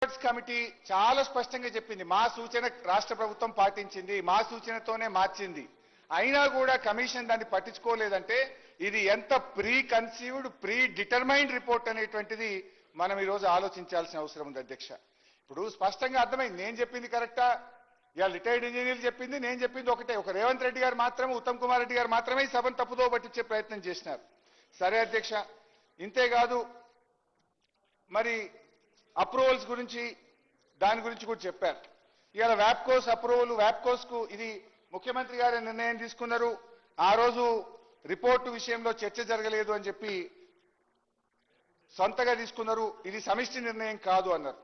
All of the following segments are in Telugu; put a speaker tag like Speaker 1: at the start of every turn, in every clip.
Speaker 1: ఎక్స్పర్ట్స్ కమిటీ చాలా స్పష్టంగా చెప్పింది, మా సూచన రాష్ట్ర ప్రభుత్వం పాటించింది, మా సూచనతోనే మార్చింది. అయినా కూడా కమిషన్ దాన్ని పట్టించుకోలేదంటే ఇది ఎంత pre conceived pre determined report అనేటువంటిది మనం ఈరోజు ఆలోచించాల్సిన అవసరం ఉంది అధ్యక్ష. ఇప్పుడు స్పష్టంగా అర్థమైంది, నేను చెప్పింది కరెక్టా, ఇలా రిటైర్డ్ ఇంజనీర్లు చెప్పింది, నేను చెప్పింది ఒకటే. ఒక రేవంత్ రెడ్డి గారు మాత్రమే, ఉత్తమ్ కుమార్ రెడ్డి గారు మాత్రమే ఈ సభను తప్పుదో పట్టించే ప్రయత్నం చేసినారు. సరే అధ్యక్ష, ఇంతేకాదు మరి అప్రూవల్స్ గురించి దాని గురించి కూడా చెప్పారు. ఇవాళ వ్యాప్కోస్ అప్రూవల్, వ్యాప్కోస్ కు ఇది ముఖ్యమంత్రి గారి నిర్ణయం తీసుకున్నారు. ఆ రోజు రిపోర్టు విషయంలో చర్చ జరగలేదు అని చెప్పి సొంతగా తీసుకున్నారు. ఇది సమిష్టి నిర్ణయం కాదు అన్నారు.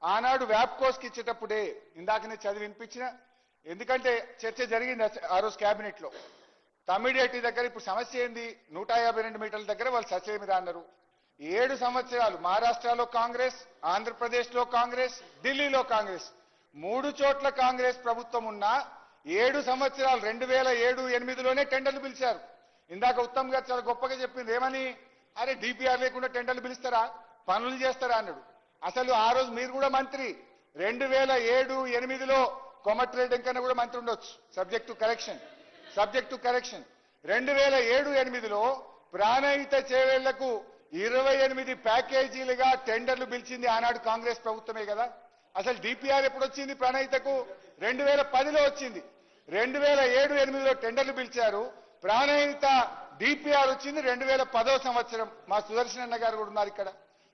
Speaker 1: ఆనాడు వ్యాప్కోస్కి ఇచ్చేటప్పుడే ఇందాకనే చదివి వినిపించిన, ఎందుకంటే చర్చ జరిగింది ఆ రోజు క్యాబినెట్ లో. తమిడియట్టి దగ్గర ఇప్పుడు సమస్య ఏంది, 152 మీటర్ల దగ్గర వాళ్ళు ససేమిరా అన్నారు. 7 సంవత్సరాలు మహారాష్ట్రలో కాంగ్రెస్, ఆంధ్రప్రదేశ్లో కాంగ్రెస్, ఢిల్లీలో కాంగ్రెస్, 3 చోట్ల కాంగ్రెస్ ప్రభుత్వం ఉన్నా 7 సంవత్సరాలు 2007-8లోనే టెండర్లు పిలిచారు. ఇందాక ఉత్తమ్ గారు చాలా గొప్పగా చెప్పింది, ఏమని, అరే డిపిఆర్ లేకుండా టెండర్లు పిలుస్తారా, పనులు చేస్తారా అన్నాడు. అసలు ఆ రోజు మీరు కూడా మంత్రి, 2007-8లో కోమటిరెడ్డి వెంకన్న కూడా మంత్రి ఉండొచ్చు, సబ్జెక్ట్ టు కరెక్షన్. 2007-8లో ప్రాణహిత చేవేళ్లకు 28 ప్యాకేజీలుగా టెండర్లు పిలిచింది ఆనాడు కాంగ్రెస్ ప్రభుత్వమే కదా. అసలు డిపిఆర్ ఎప్పుడు వచ్చింది ప్రాణహితకు, 2010లో వచ్చింది. 2007-8లో టెండర్లు పిలిచారు, ప్రాణహిత డిపిఆర్ వచ్చింది 2010వ సంవత్సరం. మా సుదర్శన్ అన్న గారు కూడా ఉన్నారు ఇక్కడ.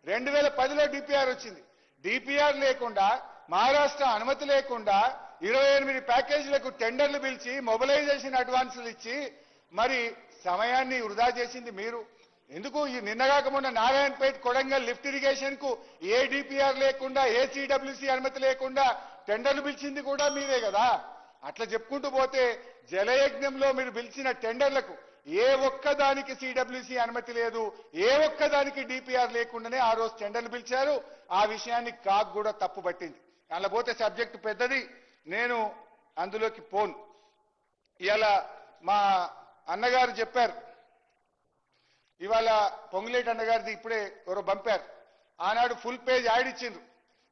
Speaker 1: 2010లో డిపిఆర్ వచ్చింది. డిపిఆర్ లేకుండా, మహారాష్ట్ర అనుమతి లేకుండా 28 ప్యాకేజీలకు టెండర్లు పిలిచి మొబిలైజేషన్ అడ్వాన్సులు ఇచ్చి మరి సమయాన్ని వృధా చేసింది మీరు. ఎందుకు ఈ నిన్నగాక మొన్న నారాయణపేట కొడంగల్ లిఫ్ట్ ఇరిగేషన్ కు ఏ డిపిఆర్ లేకుండా, ఏసీడబ్ల్యూసీ అనుమతి లేకుండా టెండర్లు పిలిచింది కూడా మీరే కదా. అట్లా చెప్పుకుంటూ పోతే జలయజ్ఞంలో మీరు పిలిచిన టెండర్లకు ఏ ఒక్కదానికి సిడబ్ల్యూసీ అనుమతి లేదు, ఏ ఒక్కదానికి డిపిఆర్ లేకుండానే ఆ రోజు టెండర్లు పిలిచారు. ఆ విషయాన్ని కాగ్ కూడా తప్పు పట్టింది. అలా పోతే సబ్జెక్టు పెద్దది, నేను అందులోకి పోను. ఇవాళ మా అన్నగారు చెప్పారు, ఇవాళ పొంగులేటి అన్నగారిది ఇప్పుడే ఎవరో పంపారు, ఆనాడు ఫుల్ పేజ్ యాడ్ ఇచ్చిండ్రు.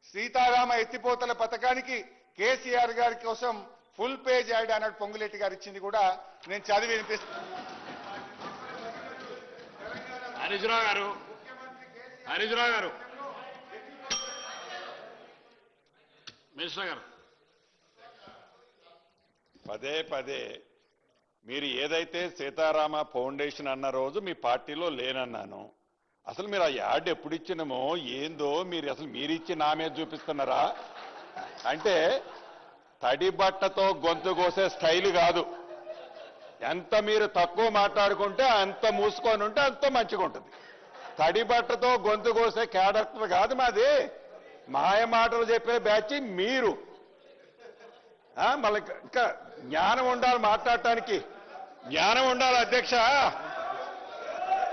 Speaker 1: సీతారామ ఎత్తిపోతల పథకానికి కేసీఆర్ గారి కోసం ఫుల్ పేజ్ యాడ్ అన్నాడు పొంగులేటి గారు ఇచ్చింది కూడా నేను చదివి వినిపిస్తాను.
Speaker 2: హరీశ్రావు గారు మినిస్టర్ గారు
Speaker 3: పదే పదే మీరు ఏదైతే సీతారామ ఫౌండేషన్ అన్న రోజు మీ పార్టీలో లేనన్నాను. అసలు మీరు ఆ యాడ్ ఎప్పుడు ఇచ్చినామో ఏందో మీరు అసలు మీరిచ్చి నా మీద చూపిస్తున్నారా అంటే తడి బట్టతో గొంతు కోసే స్టైల్ కాదు. ఎంత మీరు తక్కువ మాట్లాడుకుంటే అంత మూసుకొని ఉంటే అంత మంచిగా ఉంటుంది. తడి బట్టతో గొంతు కోసే క్యారెక్టర్ కాదు మాది. మాయ మాటలు చెప్పే బ్యాచ్ మీరు. మళ్ళీ ఇంకా జ్ఞానం ఉండాలి, మాట్లాడటానికి జ్ఞానం ఉండాలి అధ్యక్ష.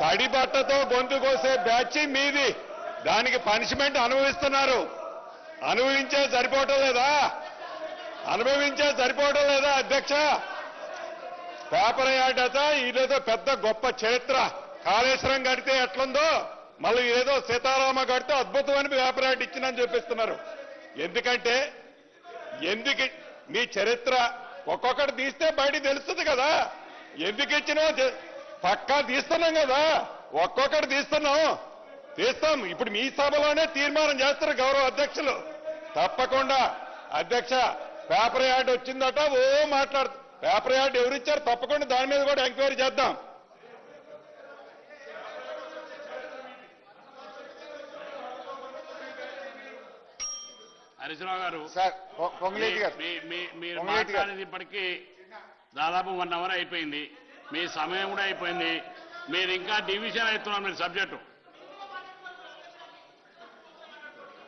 Speaker 3: తడి బట్టతో గొంతు కోసే బ్యాచ్ మీది. దానికి పనిష్మెంట్ అనుభవిస్తున్నారు. అనుభవించే సరిపోవటం లేదా అధ్యక్ష? పేపర్ యాడ్ అట ఇదేదో పెద్ద గొప్ప చరిత్ర, కాళేశ్వరం కడితే ఎట్లుందో మళ్ళీ ఏదో సీతారామ కడితే అద్భుతమైన పేపర్ యాడ్ ఇచ్చిందని చూపిస్తున్నారు. ఎందుకంటే మీ చరిత్ర ఒక్కొక్కటి తీస్తే బయటికి తెలుస్తుంది కదా. ఎందుకు ఇచ్చినా పక్కా తీస్తున్నాం కదా, ఒక్కొక్కటి తీస్తాం. ఇప్పుడు మీ సభలోనే తీర్మానం చేస్తారు గౌరవ అధ్యక్షులు. తప్పకుండా అధ్యక్ష పేపర్ యాడ్ వచ్చిందట మాట్లాడుతూ పేపర్ యాడ్ ఎవరిచ్చారు, తప్పకుండా దాని మీద కూడా ఎంక్వైరీ చేద్దాం.
Speaker 2: హరీశ్రావు గారు
Speaker 1: పొంగులేటి గారు
Speaker 2: మీరు మాట్లాడేది ఇప్పటికీ దాదాపు 1 అవర్ అయిపోయింది. మీ సమయం కూడా అయిపోయింది. మీరు ఇంకా డివిజన్ అవుతున్నారు మీరు సబ్జెక్టు.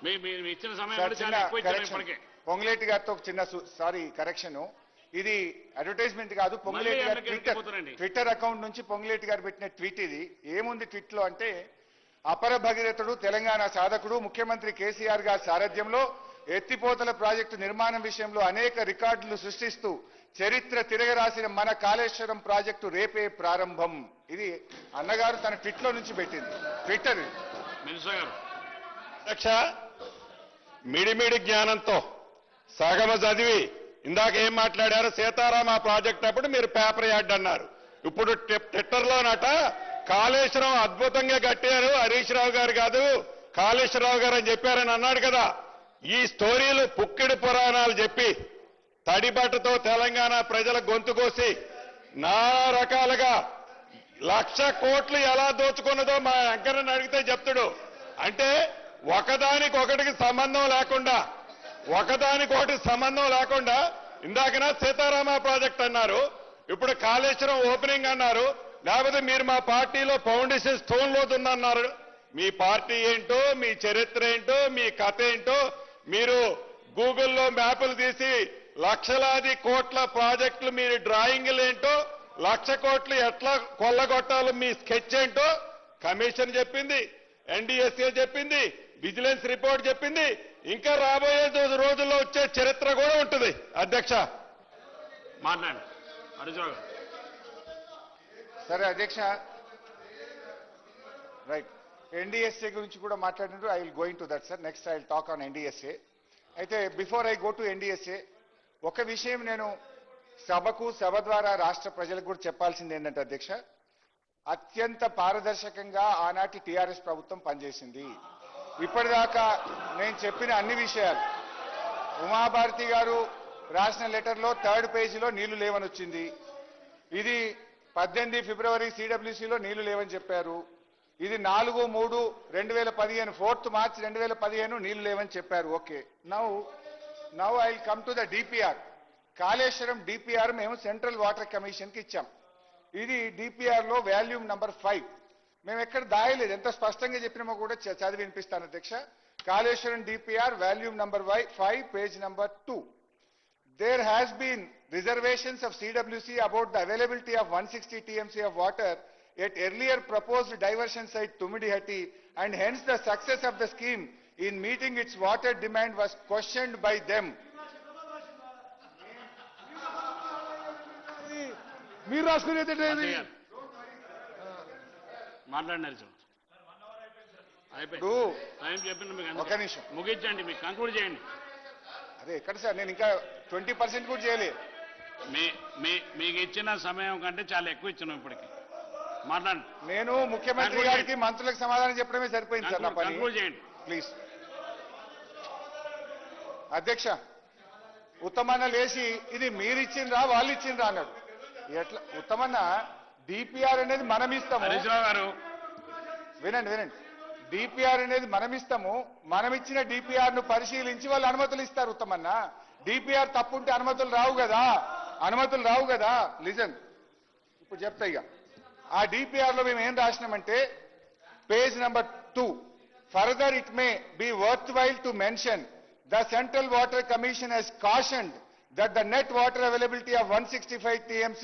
Speaker 2: మీరు ఇచ్చిన సమయం చాలా ఎక్కువ ఇచ్చారు ఇప్పటికే.
Speaker 1: పొంగులేటి గారితో ఒక చిన్న కరెక్షన్. ఇది అడ్వర్టైజ్మెంట్ కాదు, పొంగులేటి గారి ట్విట్టర్ అకౌంట్ నుంచి పొంగులేటి గారు పెట్టిన ట్వీట్. ఇది ఏముంది ట్వీట్ లో అంటే, అపర భగీరథుడు, తెలంగాణ సాధకుడు, ముఖ్యమంత్రి కేసీఆర్ గారి సారథ్యంలో ఎత్తిపోతల ప్రాజెక్టు నిర్మాణం విషయంలో అనేక రికార్డులు సృష్టిస్తూ చరిత్ర తిరగరాసిన మన కాళేశ్వరం ప్రాజెక్టు రేపే ప్రారంభం. ఇది అన్నగారు తన ట్విట్ లో నుంచి పెట్టింది. ట్విట్టర్
Speaker 2: మినిస్టర్ గారు
Speaker 3: అధ్యక్ష మిడిమిడి జ్ఞానంతో సగమ చదివి ఇందాక ఏం మాట్లాడారు సీతారామ ప్రాజెక్ట్ అప్పుడు మీరు పేపర్ యార్డ్ అన్నారు. ఇప్పుడు ట్విట్టర్లోనట కాళేశ్వరం అద్భుతంగా కట్టారు హరీష్ రావు గారు కాదు కాళేశ్వరరావు గారు అని చెప్పారని అన్నాడు కదా. ఈ స్టోరీలు పుక్కిడి పురాణాలు చెప్పి తడిబట్టతో తెలంగాణ ప్రజల గొంతు కోసి నానా రకాలుగా 1,00,000 కోట్లు ఎలా దోచుకున్నదో మా వెంకన్నని అడిగితే చెప్తాడు. అంటే ఒకదానికొకటికి సంబంధం లేకుండా ఇందాకన సీతారామ ప్రాజెక్ట్ అన్నారు, ఇప్పుడు కాళేశ్వరం ఓపెనింగ్ అన్నారు, లేకపోతే మీరు మా పార్టీలో ఫౌండేషన్ స్టోన్ లోతుందన్నారు. మీ పార్టీ ఏంటో, మీ చరిత్ర ఏంటో, మీ కథ ఏంటో మీరు గూగుల్లో మ్యాపులు తీసి లక్షలాది కోట్ల ప్రాజెక్టులు మీరు డ్రాయింగ్లు ఏంటో, 1,00,000 కోట్లు ఎట్లా కొల్లగొట్టాలో మీ స్కెచ్ ఏంటో కమిషన్ చెప్పింది, ఎన్డీఎస్ఏ చెప్పింది, విజిలెన్స్ రిపోర్ట్ చెప్పింది. ఇంకా రాబోయే రోజుల్లో వచ్చే చరిత్ర కూడా ఉంటుంది. అధ్యక్ష
Speaker 2: మాట్లాడండి హరీశ్రావు గారు.
Speaker 1: సరే అధ్యక్ష, రైట్. ఎన్డీఎస్ఏ గురించి కూడా మాట్లాడినారు. I will going to that sir. Next I will talk on NDSA. అయితే before I go to NDSA ఒక విషయం నేను సభకు సభ ద్వారా రాష్ట్ర ప్రజలకు కూడా చెప్పాల్సింది ఏంటంటే అధ్యక్ష, అత్యంత పారదర్శకంగా ఆనాటి టీఆర్ఎస్ ప్రభుత్వం పనిచేసింది. ఇప్పటిదాకా నేను చెప్పిన అన్ని విషయాలు ఉమాభారతి గారు రాసిన లెటర్లో 3rd పేజీలో నీళ్లు లేవని వచ్చింది. ఇది 18 ఫిబ్రవరి సిడబ్ల్యూసీలో నీళ్లు లేవని చెప్పారు. ఇది 4/3/2015 4th March 2015 నీళ్లు లేవని చెప్పారు. Okay, now I will come to the DPR. Kaleshwaram DPR మేము సెంట్రల్ వాటర్ కమిషన్ కి ఇచ్చాం. ఇది డిపిఆర్ లో వాల్యూమ్ నంబర్ 5. మేము ఎక్కడ దాయలేదు, ఎంత స్పష్టంగా చెప్పినామో కూడా చదివి వినిపిస్తాను అధ్యక్ష. Kaleshwaram DPR volume number 5 page number 2. There has been reservations of CWC about the availability of 160 TMC of water at earlier proposed diversion site Tumidihatti, and hence the success of the scheme in meeting its water demand was questioned by them.
Speaker 4: మీరు రాసుకునేది
Speaker 2: మాట్లాడండి హరీశ్రావు. అయిపోయింది టైం చెప్పింది మీకు.
Speaker 1: ఒక నిమిషం
Speaker 2: ముగించండి, మీకు కంక్లూడ్ చేయండి.
Speaker 1: అదే ఎక్కడ సార్, నేను ఇంకా 20% కూడా చేయలేదు.
Speaker 2: మీకు ఇచ్చిన సమయం కంటే చాలా ఎక్కువ ఇచ్చినాం ఇప్పటికి. మాట్లాడండి.
Speaker 1: నేను ముఖ్యమంత్రి గారికి మంత్రులకు సమాధానం చెప్పడమే సరిపోయింది సార్ నా పని.
Speaker 2: కంక్లూడ్ చేయండి
Speaker 1: ప్లీజ్. అధ్యక్ష, ఉత్తమన్న లేచి ఇది మీరు ఇచ్చిండ్రా వాళ్ళు ఇచ్చిండ్రా అన్నాడు. ఎట్లా ఉత్తమన్న? డిపిఆర్ అనేది మనం ఇస్తాము.
Speaker 2: హరీశ్రావు గారు
Speaker 1: వినండి. డిపిఆర్ అనేది మనం ఇస్తాము. మనం ఇచ్చిన డిపిఆర్ ను పరిశీలించి వాళ్ళు అనుమతులు ఇస్తారు. ఉత్తమన్న, డిపిఆర్ తప్పుంటే అనుమతులు రావు కదా. లిజన్, ఇప్పుడు చెప్తా ఇక. ఆ డిపిఆర్ లో మేము ఏం రాసినామంటే page number 2, further it may be worthwhile to mention the central water commission has cautioned that the net water availability of 165 TMC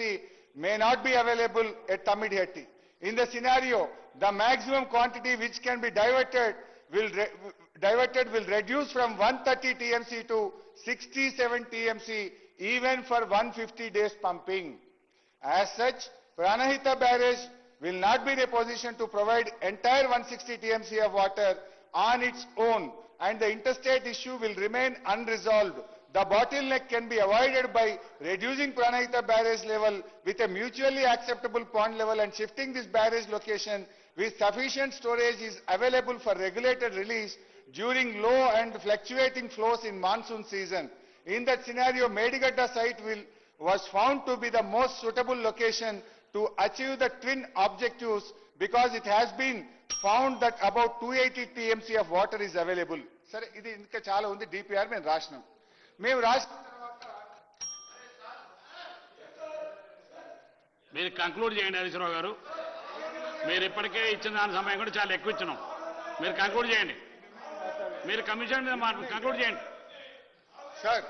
Speaker 1: may not be available at Tumidihatti. In the scenario, the maximum quantity which can be diverted will reduce from 130 TMC to 67 TMC even for 150 days pumping. As such, Pranahita barrage will not be in a position to provide entire 160 TMC of water on its own, and the interstate issue will remain unresolved. The bottleneck can be avoided by reducing Pranahita barrage level with a mutually acceptable pond level and shifting this barrage location with sufficient storage is available for regulated release during low and fluctuating flows in monsoon season. In that scenario, Medigadda site was found to be the most suitable location to achieve the twin objectives because it has been found that about 280 TMC of water is available. Sir, ఇది ఇంకా చాలా ఉంది. డిపిఆర్ మేము రాసినాం.
Speaker 2: మీరు కంక్లూడ్ చేయండి హరీశ్రావు గారు. మీరు ఇప్పటికే ఇచ్చిన దాని సమయం కూడా చాలా ఎక్కువ ఇచ్చినాం. మీరు కంక్లూడ్ చేయండి. మీరు కమిషన్ మీద కంక్లూడ్ చేయండి
Speaker 1: సార్.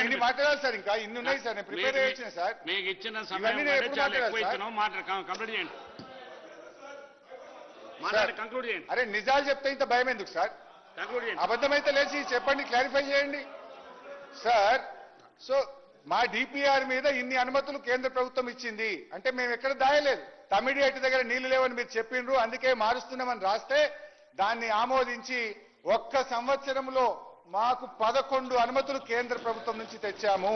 Speaker 1: ఇన్ని మాట్లాడాలి సార్, ఇంకా ఇన్ని ఉన్నాయి సార్. నేను ప్రిపేర్ అయ్యి సార్.
Speaker 2: మీకు ఇచ్చిన సమయం కంటే చాలా ఎక్కువ ఇచ్చినాం. కంప్లీట్ చేయండి. మాట్లాడి కంక్లూడ్ చేయండి.
Speaker 1: అరే నిజాలు చెప్తే ఇంత భయం ఎందుకు సార్?
Speaker 2: కంక్లూడ్ చేయండి.
Speaker 1: అబద్ధమైతే లేచి చెప్పండి, క్లారిఫై చేయండి సార్. సో మా డిపిఆర్ మీద ఇన్ని అనుమతులు కేంద్ర ప్రభుత్వం ఇచ్చింది అంటే మేము ఎక్కడ దాయలేదు. తమిడిహట్టి దగ్గర నీళ్లు లేవని మీరు చెప్పిండ్రు, అందుకే మారుస్తున్నామని రాస్తే దాన్ని ఆమోదించి 1 సంవత్సరంలో మాకు 11 అనుమతులు కేంద్ర ప్రభుత్వం నుంచి తెచ్చాము.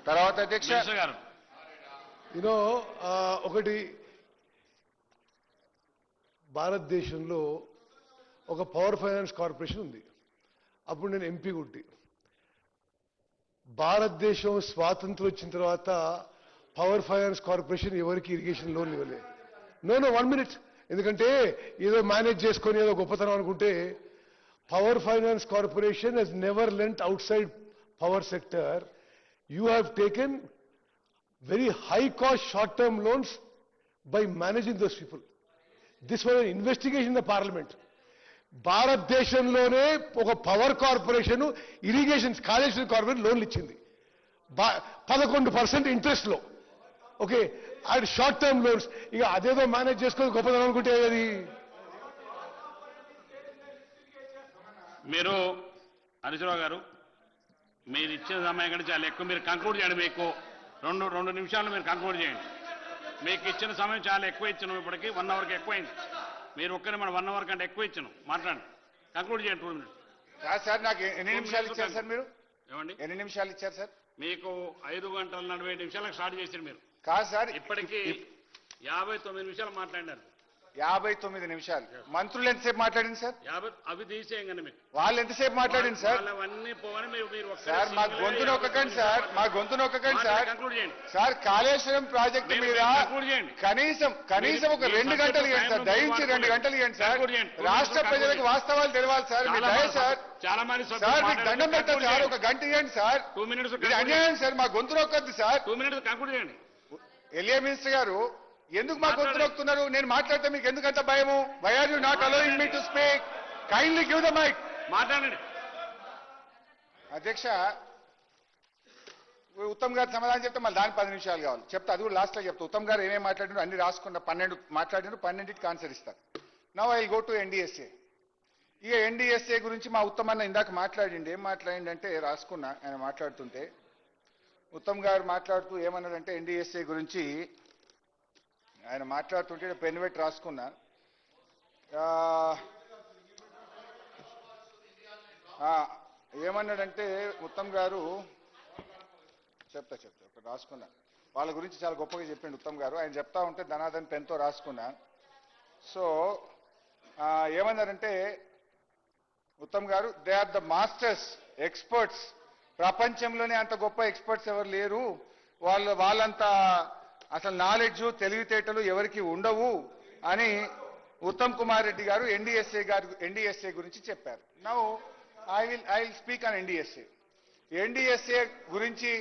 Speaker 1: తర్వాత అధ్యక్ష
Speaker 2: మినిస్టర్ గారు
Speaker 4: యూనో ఒకటి భారతదేశంలో ఒక పవర్ ఫైనాన్స్ కార్పొరేషన్ ఉంది. అప్పుడు నేను ఎంపీ గుట్టి. భారతదేశం స్వాతంత్రం వచ్చిన తర్వాత పవర్ ఫైనాన్స్ కార్పొరేషన్ ఎవరికి ఇరిగేషన్ లోన్లు ఇవ్వలే. No 1 minute. ఎందుకంటే ఏదో మేనేజ్ చేసుకొని ఏదో గొప్పతనం అనుకుంటే power finance corporation he's never lent outside power sector. You have taken very high cost short term loans by managing those people. This was an investigation in the parliament. భారతదేశంలోనే ఒక power corporation irrigation Kaleshwaram corporation లోన్లు ఇచ్చింది 11% ఇంట్రెస్ట్ లో. Okay, and short term loans. ఇక అదేదో మేనేజ్ చేసుకొని గొప్పదనం అనుకుంటే అది.
Speaker 2: మీరు హరీశ్రావు గారు మీరు ఇచ్చిన సమయం కంటే చాలా ఎక్కువ. మీరు కంక్లూడ్ చేయండి. మీకు రెండు నిమిషాలు మీరు కంక్లూడ్ చేయండి. మీకు ఇచ్చిన సమయం చాలా ఎక్కువ ఇచ్చినాం. ఇప్పటికి 1 అవర్కి ఎక్కువైంది. మీరు ఒక్కరి మన 1 అవర్ కంటే ఎక్కువ ఇచ్చినాం. మాట్లాడండి, కంక్లూడ్ చేయండి. 2 minutes.
Speaker 1: సార్ నాకు ఎన్ని నిమిషాలు ఇచ్చారు సార్? మీరు
Speaker 2: ఏమండి
Speaker 1: ఎన్ని నిమిషాలు ఇచ్చారు సార్?
Speaker 2: మీకు 5 గంటల 40 నిమిషాలకు స్టార్ట్ చేశారు. మీరు
Speaker 1: కాదు సార్,
Speaker 2: ఇప్పటికీ 59 నిమిషాలు మాట్లాడినారు.
Speaker 1: 59 నిమిషాలు. మంత్రులు ఎంతసేపు మాట్లాడింది సార్?
Speaker 2: అవి తీసేయండి. మీకు
Speaker 1: వాళ్ళు ఎంతసేపు మాట్లాడింది సార్?
Speaker 2: అవన్నీ పోవని మీరు
Speaker 1: సార్ మా గొంతు నొక్కకండి సార్, మా గొంతు నొక్కకండి సార్.
Speaker 2: కంక్లూడ్ చేయండి
Speaker 1: సార్ కాళేశ్వరం ప్రాజెక్టు మీద
Speaker 2: కంక్లూడ్ చేయండి.
Speaker 1: కనీసం ఒక 2 గంటలు ఇవ్వండి సార్. దయించి 2 గంటలు ఇవ్వండి సార్. రాష్ట్ర ప్రజలకు వాస్తవాలు తెలియాలి సార్. మీ దయ సార్.
Speaker 2: చాలా మంది
Speaker 1: సార్ మీకు దండం పెట్టారు సార్. ఒక గంట ఇవ్వండి సార్.
Speaker 2: 2 minutes
Speaker 1: ఇది అన్యాయం సార్. మా గొంతు నొక్కద్దు సార్.
Speaker 2: 2 minutes కంక్లూడ్ చేయండి.
Speaker 1: ఎల్ఏ మినిస్టర్ గారు ఎందుకు మా గొంతు నొక్కుతున్నారు? నేను మాట్లాడితే మీకు ఎందుకంత భయము? Why are you not allowing me to speak? Kindly give the mike.
Speaker 2: మాట్లాడండి.
Speaker 1: అధ్యక్ష, ఉత్తమ్ గారు సమాధానం చెప్తే మళ్ళీ దానికి 10 నిమిషాలు కావాలి. చెప్తా, అది కూడా లాస్ట్ లో చెప్తా. ఉత్తమ్ గారు ఏమేమి మాట్లాడినారు అన్ని రాసుకున్న 12 మాట్లాడినారు. 12కి ఆన్సర్ ఇస్తారు. Now I go to NDSA. ఇక ఎన్డీఎస్ఏ గురించి మా ఉత్తమ్ అన్న ఇందాక మాట్లాడిండి. ఏం మాట్లాడిండి అంటే రాసుకున్నా. ఆయన మాట్లాడుతుంటే ఉత్తమ్ గారు మాట్లాడుతూ ఏమన్నారంటే ఎన్డీఎస్ఏ గురించి ఆయన మాట్లాడుతుంటే పెన్ పెట్టి రాసుకున్నా. ఏమన్నాడంటే ఉత్తమ్ గారు చెప్తా ఒకటి రాసుకున్నా. వాళ్ళ గురించి చాలా గొప్పగా చెప్పిండు ఉత్తమ్ గారు. ఆయన చెప్తా ఉంటే ధనాధన్ పెన్తో రాసుకున్నా. సో ఏమన్నారంటే ఉత్తమ్ గారు, they are the masters, experts. ప్రపంచంలోనే అంత గొప్ప ఎక్స్పర్ట్స్ ఎవరు లేరు. వాళ్ళంతా అసలు నాలెడ్జ్ తెలివితేటలు ఎవరికి ఉండవు అని ఉత్తమ్ కుమార్ రెడ్డి గారు ఎన్డీఎస్ఏ గురించి చెప్పారు. Now I will speak on NDSA. NDSA గురించి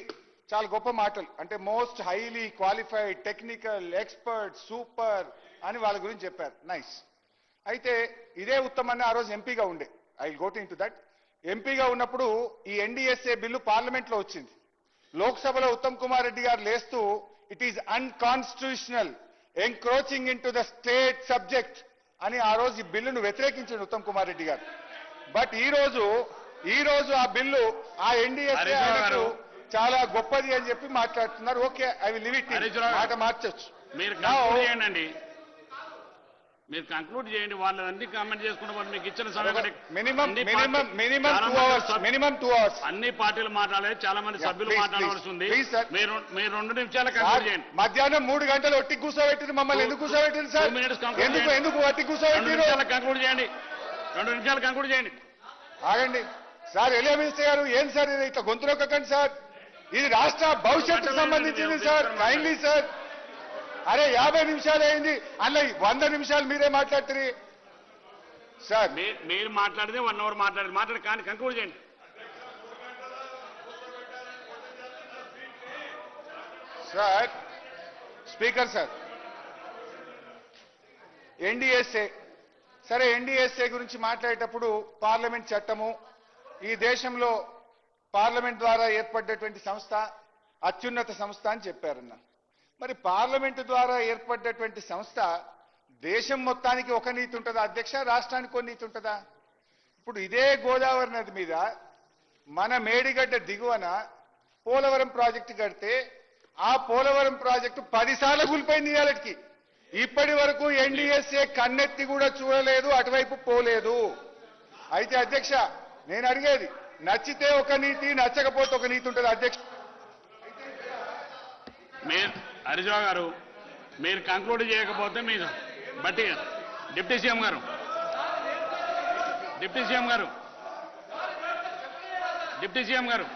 Speaker 1: చాలా గొప్ప మాటలు, అంటే most highly qualified, technical, expert, super అని వాళ్ళ గురించి చెప్పారు. నైస్. అయితే ఇదే ఉత్తమ్ అన్న ఆ రోజు ఎంపీగా ఉండే. I will go to that. ఎంపీగా ఉన్నప్పుడు ఈ ఎన్డీఎస్ఏ బిల్లు పార్లమెంట్లో వచ్చింది. లోక్సభలో ఉత్తమ్ కుమార్ రెడ్డి గారు లేస్తూ it is unconstitutional, encroaching in to the state subject అని ఆ రోజు ఈ బిల్లును వ్యతిరేకించాడు ఉత్తమ్ కుమార్ రెడ్డి గారు. బట్ ఈ రోజు ఆ బిల్లు ఆ ఎన్డీఎస్ఏ చాలా గొప్పది అని చెప్పి మాట్లాడుతున్నారు. Okay, I will leave it. మాట మార్చొచ్చు.
Speaker 2: మీరు కంక్లూడ్ చేయండి. వాళ్ళందరినీ కామెంట్ చేసుకుంటే మీకు ఇచ్చిన సమయం
Speaker 1: మినిమం 2 hours
Speaker 2: అన్ని పార్టీలు మాట్లాడలేదు. చాలా మంది సభ్యులు మాట్లాడవలసి ఉంది. మీరు 2 నిమిషాలు కంక్లూడ్ చేయండి.
Speaker 1: మధ్యాహ్నం 3 గంటలు ఒట్టి కూర్చోబెట్టింది మమ్మల్ని. ఎందుకు కూర్చోబెట్టింది సార్? ఎందుకు ఒట్టి కూర్చోబెట్టింది?
Speaker 2: కంక్లూడ్ చేయండి. 2 నిమిషాలు కంక్లూడ్ చేయండి.
Speaker 1: ఆగండి సార్. ఎల్ఏ మినిస్టర్ గారు ఏం సార్ ఇది? ఇట్లా గొంతునొక్కండి సార్. ఇది రాష్ట్ర భవిష్యత్తుకు సంబంధించింది సార్. Kindly sir. అరే 50 నిమిషాలు అయింది, అలా 100 నిమిషాలు మీరే మాట్లాడుతుంది సార్.
Speaker 2: మీరు మాట్లాడితే 1 అవర్ మాట్లాడి కానీ కంక్లూడ్ చేయండి.
Speaker 1: సార్ స్పీకర్ సార్, ఎన్డీఎస్ఏ సరే, ఎన్డీఎస్ఏ గురించి మాట్లాడేటప్పుడు పార్లమెంట్ చట్టము, ఈ దేశంలో పార్లమెంట్ ద్వారా ఏర్పడ్డటువంటి సంస్థ అత్యున్నత సంస్థ అని చెప్పారన్న. మరి పార్లమెంటు ద్వారా ఏర్పడ్డటువంటి సంస్థ దేశం మొత్తానికి ఒక నీతి ఉంటుందా అధ్యక్ష? రాష్ట్రానికి ఒక నీతి ఉంటుందా? ఇప్పుడు ఇదే గోదావరి నది మీద మన మేడిగడ్డ దిగువన పోలవరం ప్రాజెక్టు కడితే ఆ పోలవరం ప్రాజెక్టు 10 సార్లు కూలిపోయింది. ఇవాళకి ఇప్పటి వరకు ఎన్డీఎస్ఏ కన్నెత్తి కూడా చూడలేదు, అటువైపు పోలేదు. అయితే అధ్యక్ష, నేను అడిగేది నచ్చితే ఒక నీతి, నచ్చకపోతే ఒక నీతి ఉంటుంది అధ్యక్ష.
Speaker 2: మీరు హరీశ్రావు గారు మీరు కంక్లూడ్ చేయకపోతే మీరు బట్టి డిప్యూటీ సీఎం గారు డిప్యూటీ సీఎం గారు డిప్యూటీ సీఎం గారు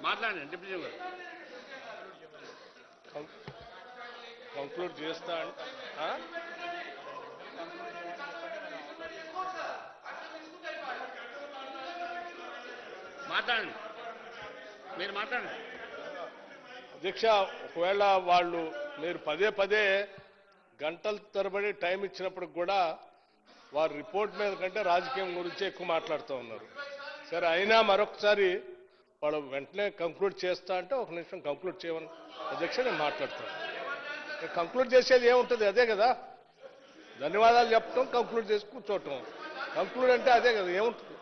Speaker 2: మాట్లాడండి డిప్యూటీ సీఎం గారు.
Speaker 5: కంక్లూడ్ చేస్తా
Speaker 2: మాట్లాడండి, మీరు మాట్లాడండి.
Speaker 5: అధ్యక్ష, ఒకవేళ వాళ్ళు మీరు పదే పదే గంటల తరబడి టైం ఇచ్చినప్పటికి కూడా వారు రిపోర్ట్ మీద కంటే రాజకీయం గురించి ఎక్కువ మాట్లాడుతూ ఉన్నారు. సరే, అయినా మరొకసారి వాళ్ళు వెంటనే కంక్లూడ్ చేస్తా అంటే ఒక నిమిషం కంక్లూడ్ చేయమని అధ్యక్ష నేను మాట్లాడతాను. కంక్లూడ్ చేసేది ఏముంటుంది? అదే కదా, ధన్యవాదాలు చెప్పటం, కంక్లూడ్ చేసి కూర్చోవటం. కంక్లూడ్ అంటే అదే కదా, ఏముంటుంది?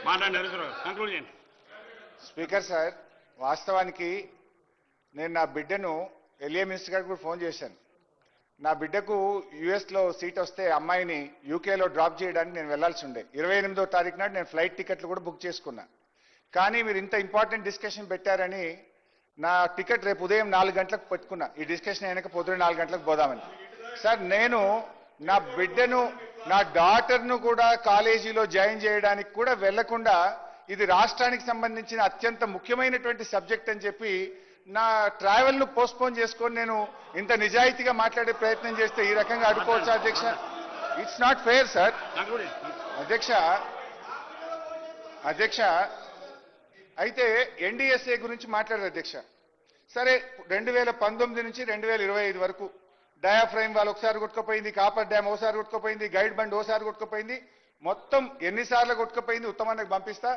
Speaker 2: మాట్లాడండి హరీశ్రావు గారు, కంక్లూడ్ చేయండి.
Speaker 1: స్పీకర్ సార్, వాస్తవానికి నేను నా బిడ్డను ఎల్ఏ మినిస్టర్ గారికి కూడా ఫోన్ చేశాను. నా బిడ్డకు యుఎస్లో సీట్ వస్తే అమ్మాయిని యూకేలో డ్రాప్ చేయడానికి నేను వెళ్లాల్సి ఉండే. 28వ తారీఖు నాడు నేను ఫ్లైట్ టికెట్లు కూడా బుక్ చేసుకున్నా. కానీ మీరు ఇంత ఇంపార్టెంట్ డిస్కషన్ పెట్టారని నా టికెట్ రేపు ఉదయం 4 గంటలకు పెట్టుకున్నా. ఈ డిస్కషన్ అయినాక పొద్దున్న 4 గంటలకు పోదామని. సార్, నేను నా బిడ్డను, నా డాటర్ను కూడా కాలేజీలో జాయిన్ చేయడానికి కూడా వెళ్లకుండా ఇది రాష్ట్రానికి సంబంధించిన అత్యంత ముఖ్యమైనటువంటి సబ్జెక్ట్ అని చెప్పి నా ట్రావెల్ను పోస్ట్పోన్ చేసుకొని నేను ఇంత నిజాయితీగా మాట్లాడే ప్రయత్నం చేస్తే ఈ రకంగా అడ్డుకోవచ్చు అధ్యక్ష? It's not fair sir. అధ్యక్ష అయితే ఎన్డీఎస్ఏ గురించి మాట్లాడారు అధ్యక్ష. సరే, 2019 నుంచి 2025 వరకు డయాఫ్రైమ్ వాళ్ళు ఒకసారి కొట్టుకుపోయింది, కాపర్ డ్యామ్ ఒకసారి కొట్టుకుపోయింది, గైడ్ బండ్ ఒకసారి కొట్టుకుపోయింది. మొత్తం ఎన్నిసార్లు కొట్టుకుపోయింది ఉత్తమానికి పంపిస్తా.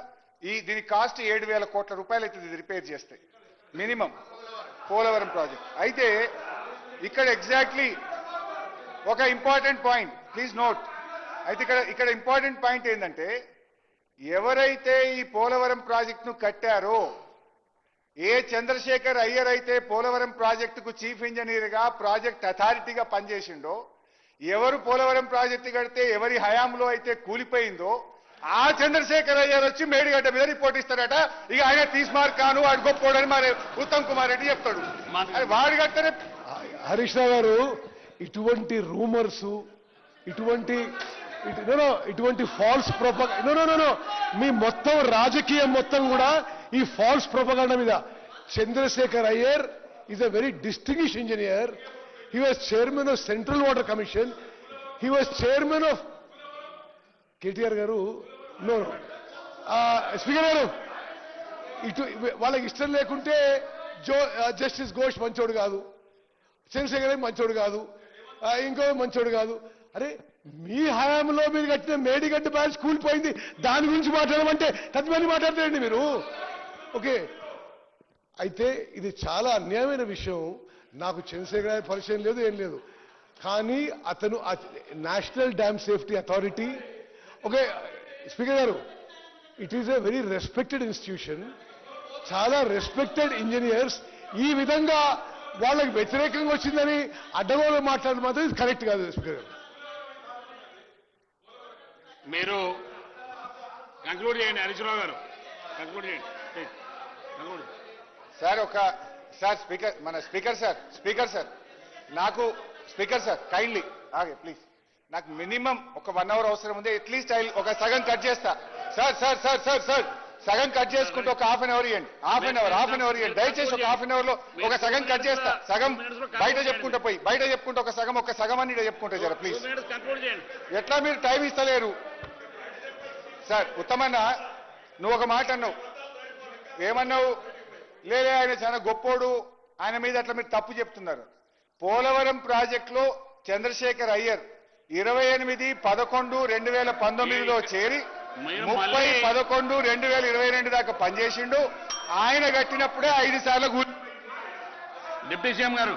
Speaker 1: దీని కాస్ట్ 7,000 కోట్ల రూపాయలు అవుతుంది ఇది రిపేర్ చేస్తే మినిమం పోలవరం ప్రాజెక్ట్. అయితే ఇక్కడ ఎగ్జాక్ట్లీ ఒక ఇంపార్టెంట్ పాయింట్, ప్లీజ్ నోట్. అయితే ఇక్కడ ఇంపార్టెంట్ పాయింట్ ఏంటంటే, ఎవరైతే ఈ పోలవరం ప్రాజెక్టును కట్టారో, ఏ చంద్రశేఖర్ అయ్యర్ అయితే పోలవరం ప్రాజెక్టుకు చీఫ్ ఇంజనీర్గా ప్రాజెక్ట్ అథారిటీగా పనిచేసిండో, ఎవరు పోలవరం ప్రాజెక్టు కడితే ఎవరి హయాంలో అయితే కూలిపోయిందో ఆ చంద్రశేఖర్ అయ్యర్ వచ్చి మేడిగడ్డ మీద రిపోర్ట్ ఇస్తారట. ఇక ఆయన తీస్మార్ కాను వాడు గొప్పోడని మరి ఉత్తమ్ కుమార్ రెడ్డి చెప్తాడు. వాడు కట్టారే.
Speaker 4: హరీష్ రావు గారు, ఇటువంటి రూమర్స్, ఇటువంటి ఫాల్స్ ప్రొపగండా, మీ మొత్తం రాజకీయం మొత్తం కూడా ఈ ఫాల్స్ ప్రొపగండా మీద. Chandrashekhar Iyer is a very distinguished engineer. He was chairman of central water commission. He was chairman of KTR garu. Speaker గారు, వాళ్ళకి ఇష్టం లేకుంటే జస్టిస్ ఘోష్ మంచోడు కాదు, చంద్రశేఖర్ మంచోడు కాదు, ఇంకో మంచోడు కాదు. అరే, మీ హయాంలో మీరు కట్టిన మేడిగడ్డ బ్యాచ్ కూలిపోయింది, దాని గురించి మాట్లాడమంటే తత్మని మాట్లాడతారండి మీరు. ఓకే, అయితే ఇది చాలా అన్యాయమైన విషయం. నాకు చంద్రశేఖర్ గారి పరిచయం లేదు, ఏం లేదు. కానీ అతను national dam safety authority, okay speaker గారు, it is a very respected institution. చాలా రెస్పెక్టెడ్ ఇంజనీర్స్. ఈ విధంగా వాళ్ళకి వ్యతిరేకంగా వచ్చిందని అడ్డగోలు మాట్లాడడం మాత్రం ఇది కరెక్ట్ కాదు స్పీకర్ గారు.
Speaker 2: మీరు కంక్లూడ్ చేయండి హరీశ్రావు గారు, కంక్లూడ్ చేయండి.
Speaker 1: సార్ స్పీకర్, మన స్పీకర్ సార్ నాకు స్పీకర్ సార్ కైండ్లీ ఆగే ప్లీజ్. నాకు మినిమం ఒక 1 అవర్ అవసరం ఉంది. అట్లీస్ట్ ఒక సగం కట్ చేస్తా సార్. సగం కట్ చేసుకుంటూ ఒక హాఫ్ అన్ అవర్ ఇవ్వండి. హాఫ్ అన్ అవర్ ఇవ్వండి దయచేసి. ఒక హాఫ్ అన్ అవర్ లో ఒక సగం కట్ చేస్తా. సగం బయట చెప్పుకుంటూ ఒక సగం అని చెప్పుకుంటా జర ప్లీజ్. ఎట్లా మీరు టైం ఇస్తలేరు సార్? ఉత్తమన్న, నువ్వు ఒక మాట అన్నావు, ఏమన్నావు? లేదే ఆయన చాలా గొప్పోడు, ఆయన మీద అట్లా మీరు తప్పు చెప్తున్నారు. పోలవరం ప్రాజెక్టులో చంద్రశేఖర్ అయ్యర్ 28/11/2019లో చేరి 30/11/2022 దాకా పనిచేసిండు. ఆయన కట్టినప్పుడే 5 సార్లు
Speaker 2: డిప్యూటీ సీఎం గారు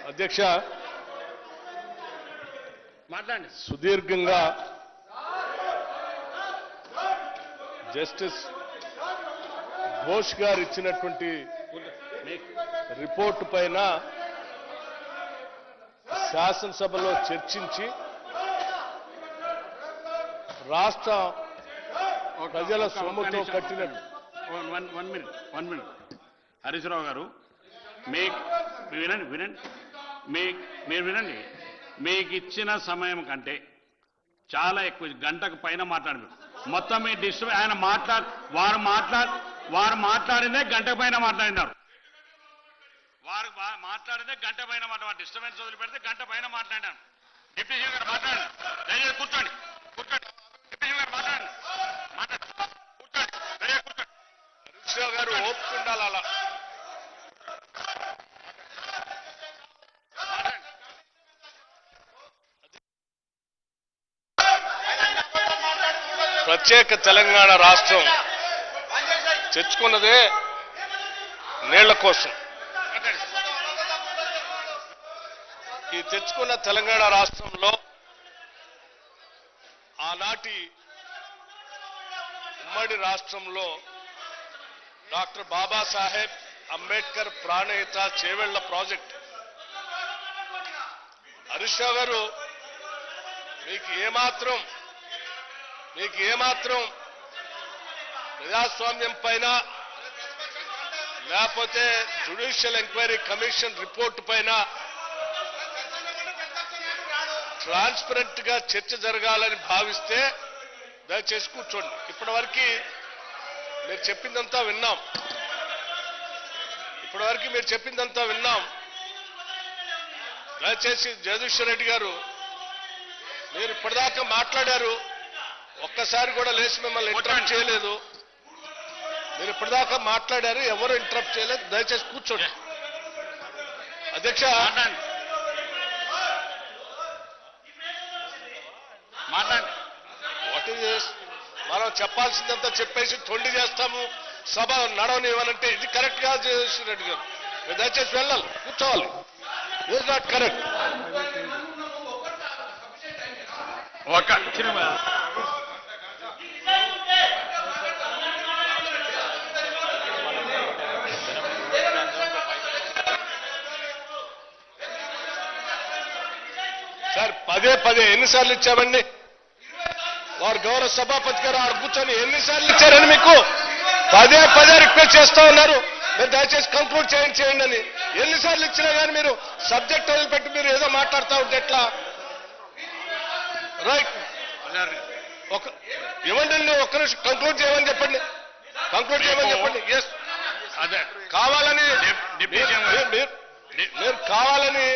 Speaker 5: అధ్యక్ష,
Speaker 2: మాట్లాడండి.
Speaker 5: సుదీర్ఘంగా జస్టిస్ ఘోష్ గారు ఇచ్చినటువంటి రిపోర్టు పైన శాసనసభలో చర్చించి రాష్ట్ర ప్రజల సొమ్ముతో కట్టినట్టు.
Speaker 2: వన్ మినిట్ హరీష్ రావు గారు, వినండి. మీరు వినండి. మీకు ఇచ్చిన సమయం కంటే చాలా ఎక్కువ, గంటకు పైన మాట్లాడారు. మొత్తం మీ డిస్టర్బ్ ఆయన వారు మాట్లాడిందే గంట పైన మాట్లాడినారు. వారు మాట్లాడితే గంట పైన మాట్లాడారు. డిస్టర్బెన్స్ వదిలిపెడితే గంట పైన మాట్లాడాను. డిప్యూటీ సీఎం గారు మాట్లాడండి. దయచేసి కూర్చోండి. డిప్యూటీ సీఎం గారు మాట్లాడండి. కూర్చోండి. దయచేసి కూర్చోండి.
Speaker 5: హరీష్ రావు గారు ఓపిక ఉండాలి. అలా ప్రత్యేక తెలంగాణ రాష్ట్రం తెచ్చుకున్నదే నీళ్ల కోసం. ఈ తెచ్చుకున్న తెలంగాణ రాష్ట్రంలో ఆనాటి ఉమ్మడి రాష్ట్రంలో డాక్టర్ బాబాసాహెబ్ అంబేద్కర్ ప్రాణహిత చేవెళ్ల ప్రాజెక్ట్. హరీష్ రావు గారు, మీకు ఏమాత్రం ప్రజాస్వామ్యం పైన లేకపోతే జ్యుడిషియల్ ఎంక్వైరీ కమిషన్ రిపోర్టు పైన ట్రాన్స్పరెంట్ గా చర్చ జరగాలని భావిస్తే దయచేసి కూర్చోండి. ఇప్పటివరకు మీరు చెప్పిందంతా విన్నాం. దయచేసి జగదీశ్వర్ రెడ్డి గారు, మీరు ఇప్పటిదాకా మాట్లాడారు, ఒక్కసారి కూడా లేచి మిమ్మల్ని ఇంటరప్ట్ చేయలేదు. మీరు ఇప్పటిదాకా మాట్లాడారు, ఎవరు ఇంటరప్ట్ చేయలేదు. దయచేసి కూర్చోండి. అధ్యక్ష, మనం చెప్పాల్సిందంతా చెప్పేసి తొండి చేస్తాము, సభ నడవనివ్వనంటే ఇది కరెక్ట్ కాదు. జగదీశ్వర్ రెడ్డి గారు, మీరు దయచేసి వెళ్ళాలి, కూర్చోవాలి. It not correct. సార్, పదే ఎన్నిసార్లు ఇచ్చామండి? వారు గౌరవ సభాపతి గారు ఆడ కూర్చొని ఎన్నిసార్లు ఇచ్చారని మీకు పదే రిక్వెస్ట్ చేస్తా ఉన్నారు. మీరు దయచేసి కంక్లూడ్ చేయండి అని. ఎన్నిసార్లు ఇచ్చినా కానీ మీరు సబ్జెక్ట్ వదిలిపెట్టి మీరు ఏదో మాట్లాడుతూ ఉంటే ఎట్లా? రైట్, ఇవ్వండి. ఒక్క నిమిషం కంక్లూడ్ చేయమని చెప్పండి. ఎస్,
Speaker 2: అదే
Speaker 5: కావాలని మీరు కావాలని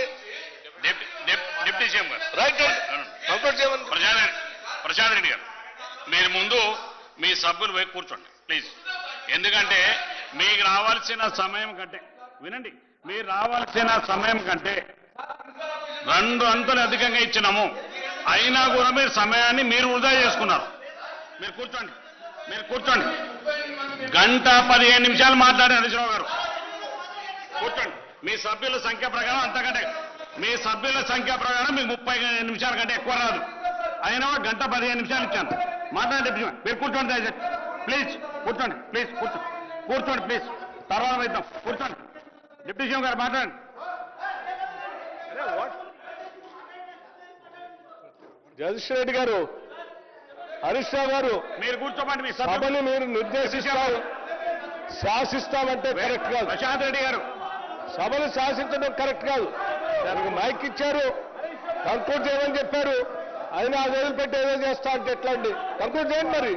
Speaker 2: డిప్యూటీ సీఎం గారు,
Speaker 5: రైట్ కంక్లూడ్ చేయమని.
Speaker 2: ప్రశాంత్ రెడ్డి గారు, మీరు ముందు మీ సభ్యులు పోయి కూర్చోండి ప్లీజ్. ఎందుకంటే మీకు రావాల్సిన సమయం కంటే, వినండి, మీరు రావాల్సిన సమయం కంటే 2 అంతలు అధికంగా ఇచ్చినాము. అయినా కూడా మీరు సమయాన్ని మీరు వృధా చేసుకున్నారు. మీరు కూర్చోండి. గంట 15 నిమిషాలు మాట్లాడారు హరీష్ రావు గారు. కూర్చోండి. మీ సభ్యుల సంఖ్య ప్రకారం అంతకంటే మీకు 30 నిమిషాల కంటే ఎక్కువ రాదు. అయినా గంట 15 నిమిషాలు ఇచ్చాను. మాట్లాడండి. మీరు కూర్చోండి దయచేసి ప్లీజ్. కూర్చోండి ప్లీజ్. తర్వాత వెళ్తాం. కూర్చోండి. డిప్యూటీ సీఎం గారు మాట్లాడండి.
Speaker 5: జగదీశ్వర్ రెడ్డి గారు, హరీష్ రావు గారు,
Speaker 2: మీరు కూర్చోమండి. మీ
Speaker 5: సభని మీరు శాసిస్తామంటే కరెక్ట్ కాదు.
Speaker 2: ప్రశాంత్ రెడ్డి గారు,
Speaker 5: సభను శాసించడం కరెక్ట్ కాదు. దానికి మైక్ ఇచ్చారు, కంక్లూడ్ చేయమని చెప్పారు. అయినా అది వదిలిపెట్టి ఏదో చేస్తా అంటే ఎట్లా అండి? కంక్లూడ్ చేయండి మరి.